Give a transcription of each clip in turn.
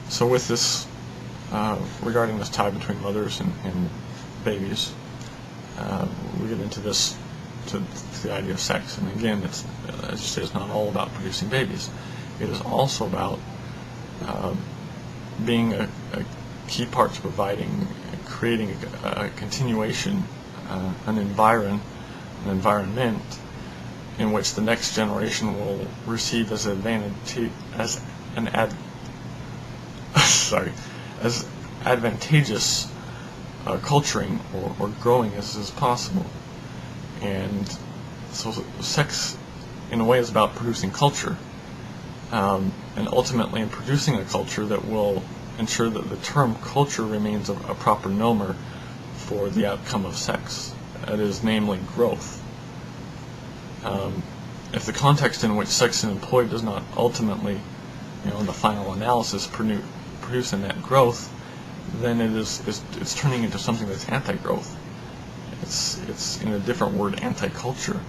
So with this, regarding this tie between mothers and babies, we get into this, to the idea of sex. And again, it's, as you say, it's not all about producing babies. It is also about being a key part to providing, creating a continuation, an environment in which the next generation will receive as advantageous culturing or growing as is possible. And so sex, in a way, is about producing culture, and ultimately in producing a culture that will ensure that the term culture remains a proper nomer for the outcome of sex, that is, namely, growth. If the context in which sex is employed does not ultimately, in the final analysis, produce a net growth, then it's turning into something that's anti-growth. It's in a different word, anti-culture.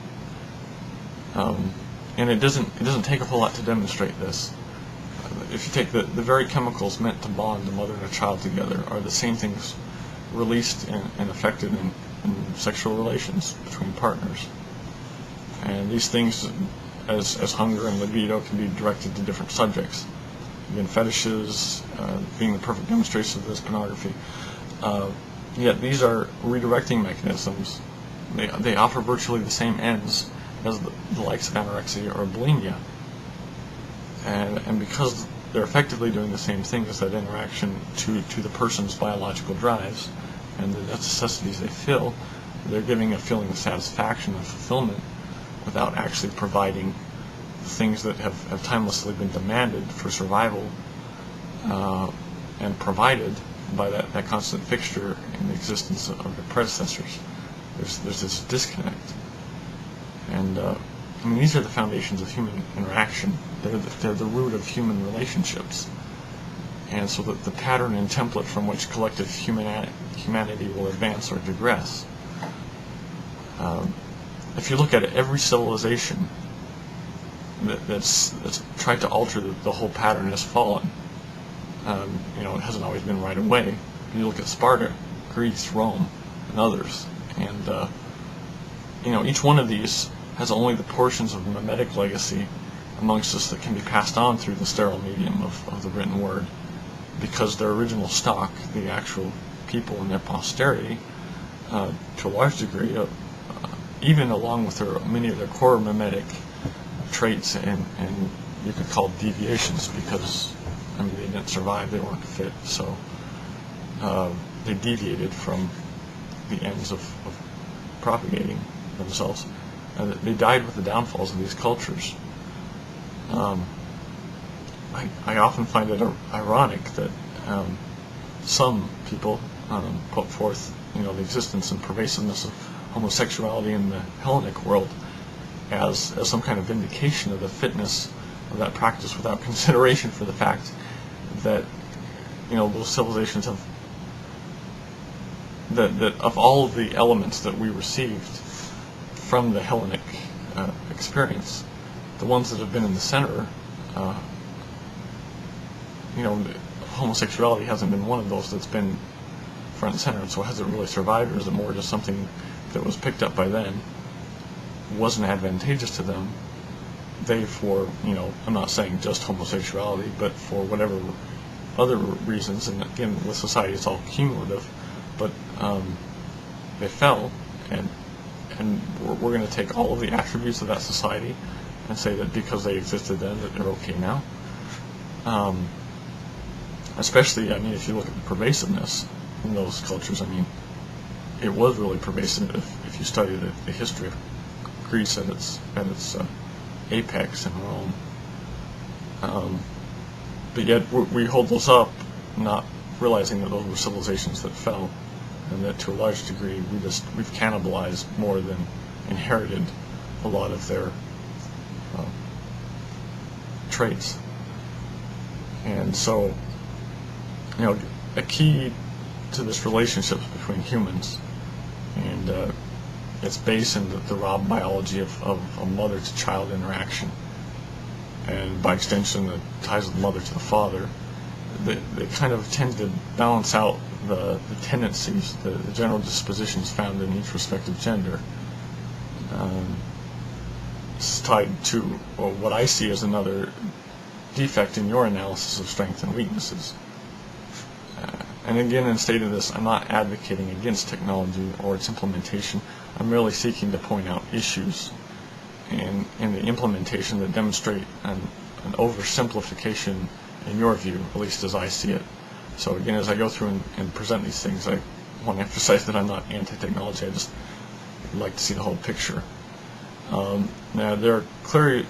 And it doesn't take a whole lot to demonstrate this. If you take the very chemicals meant to bond a mother and a child together are the same things released and affected in sexual relations between partners. And these things, as hunger and libido, can be directed to different subjects. Again, fetishes being the perfect demonstration of this, pornography. Yet these are redirecting mechanisms. They offer virtually the same ends as the likes of anorexia or bulimia. And because they're effectively doing the same thing as that interaction to the person's biological drives and the necessities they feel, they're giving a feeling of satisfaction and fulfillment without actually providing things that have timelessly been demanded for survival and provided by that constant fixture in the existence of their predecessors. There's this disconnect. And these are the foundations of human interaction. They're the root of human relationships. And so that the pattern and template from which collective humanity will advance or digress. If you look at it, every civilization that's tried to alter the whole pattern has fallen. It hasn't always been right away. You look at Sparta, Greece, Rome, and others, and each one of these has only the portions of mimetic legacy amongst us that can be passed on through the sterile medium of the written word, because their original stock, the actual people and their posterity, to a large degree, even along with many of their core mimetic traits and you could call deviations, because they didn't survive, they weren't fit, so they deviated from the ends of propagating themselves. And they died with the downfalls of these cultures. I often find it ironic that some people put forth the existence and pervasiveness of homosexuality in the Hellenic world as some kind of vindication of the fitness of that practice, without consideration for the fact that those civilizations have that of all of the elements that we received from the Hellenic experience, the ones that have been in the center, homosexuality hasn't been one of those that's been front and center. And so has it really survived, or is it more just something that was picked up by them, wasn't advantageous to them? They, for, I'm not saying just homosexuality, but for whatever other reasons, and again, with society it's all cumulative, but they fell, and we're going to take all of the attributes of that society and say that because they existed then that they're okay now. Especially, if you look at the pervasiveness in those cultures, it was really pervasive if you study the history of Greece at its apex in Rome. But yet we hold those up, not realizing that those were civilizations that fell, and that to a large degree we've cannibalized more than inherited a lot of their traits. And so, a key to this relationship between humans, and it's based in the raw biology of a mother-to-child interaction, and by extension the ties of the mother to the father. they kind of tend to balance out the tendencies, the general dispositions found in each respective gender. It's tied to what I see as another defect in your analysis of strengths and weaknesses. And again, in stating this, I'm not advocating against technology or its implementation. I'm merely seeking to point out issues in the implementation that demonstrate an oversimplification in your view, at least as I see it. So again, as I go through and present these things, I want to emphasize that I'm not anti-technology. I just like to see the whole picture. Now, there are clearly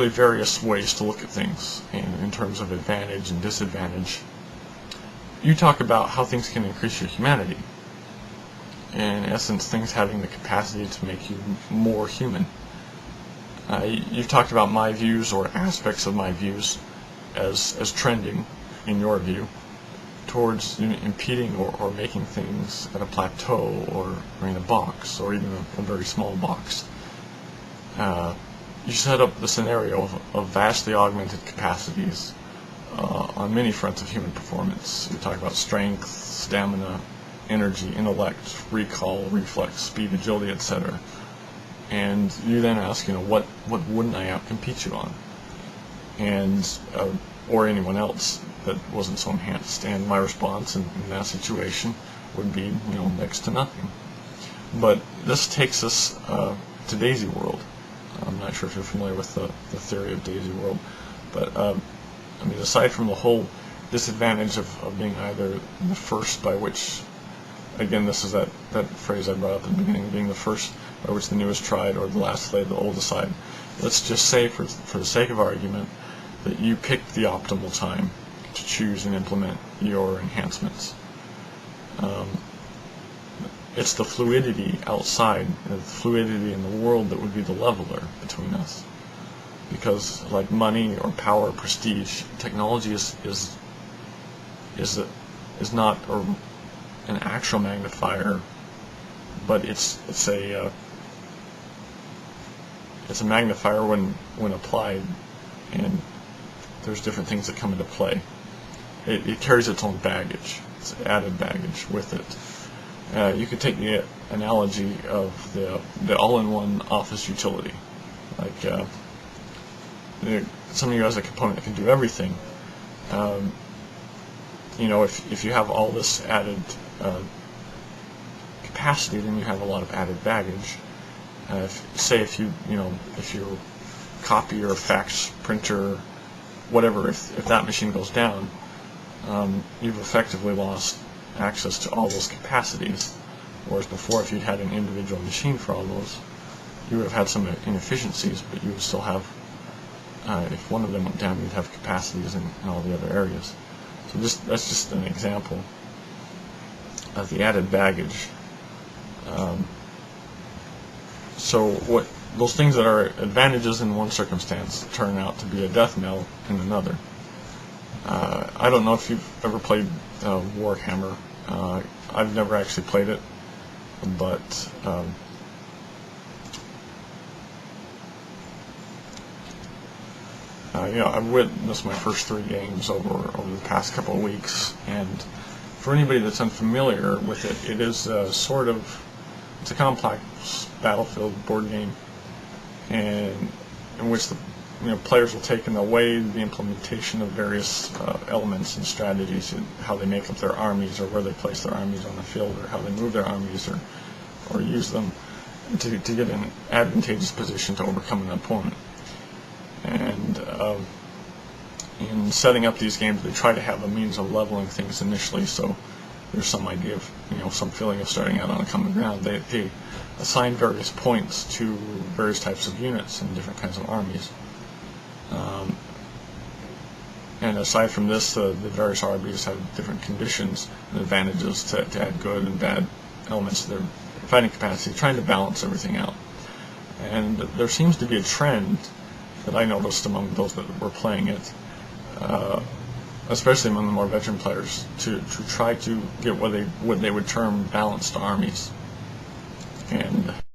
various ways to look at things in terms of advantage and disadvantage. You talk about how things can increase your humanity. In essence, things having the capacity to make you more human. You've talked about my views or aspects of my views as trending, in your view, towards impeding or making things at a plateau or in a box, or even a very small box. You set up the scenario of vastly augmented capacities on many fronts of human performance. You talk about strength, stamina, energy, intellect, recall, reflex, speed, agility, etc. And you then ask, what wouldn't I outcompete you on? And or anyone else that wasn't so enhanced. And my response in that situation would be, next to nothing. But this takes us to Daisy World. I'm not sure if you're familiar with the theory of Daisy World, but aside from the whole disadvantage of being either the first by which, again, this is that phrase I brought up at the beginning, being the first by which the new is tried, or the last laid the old aside. Let's just say, for the sake of argument, that you picked the optimal time to choose and implement your enhancements. It's the fluidity outside, the fluidity in the world, that would be the leveler between us. Because, like money or power or prestige, technology is not an actual magnifier, but it's a magnifier when applied, and there's different things that come into play. It carries its own baggage, it's added baggage with it. You could take the analogy of the all-in-one office utility. Like some of you has a component that can do everything. If you have all this added capacity, then you have a lot of added baggage. If your copier, fax printer, whatever, if that machine goes down, you've effectively lost access to all those capacities. Whereas before, if you'd had an individual machine for all those, you would have had some inefficiencies, but you would still have, if one of them went down, you'd have capacities in all the other areas. So that's just an example of the added baggage. So those things that are advantages in one circumstance turn out to be a death knell in another. I don't know if you've ever played Warhammer. I've never actually played it, but I've witnessed my first 3 games over the past couple of weeks, and for anybody that's unfamiliar with it, it is it's a complex battlefield board game, and in which the players will take and they'll weigh the implementation of various elements and strategies, and how they make up their armies, or where they place their armies on the field, or how they move their armies, or use them to get an advantageous position to overcome an opponent. And in setting up these games, they try to have a means of leveling things initially, so there's some idea of, some feeling of starting out on a common ground. They assign various points to various types of units and different kinds of armies. And aside from this, the various armies have different conditions and advantages to add good and bad elements to their fighting capacity, trying to balance everything out. And there seems to be a trend that I noticed among those that were playing it, especially among the more veteran players, to try to get what they would term balanced armies.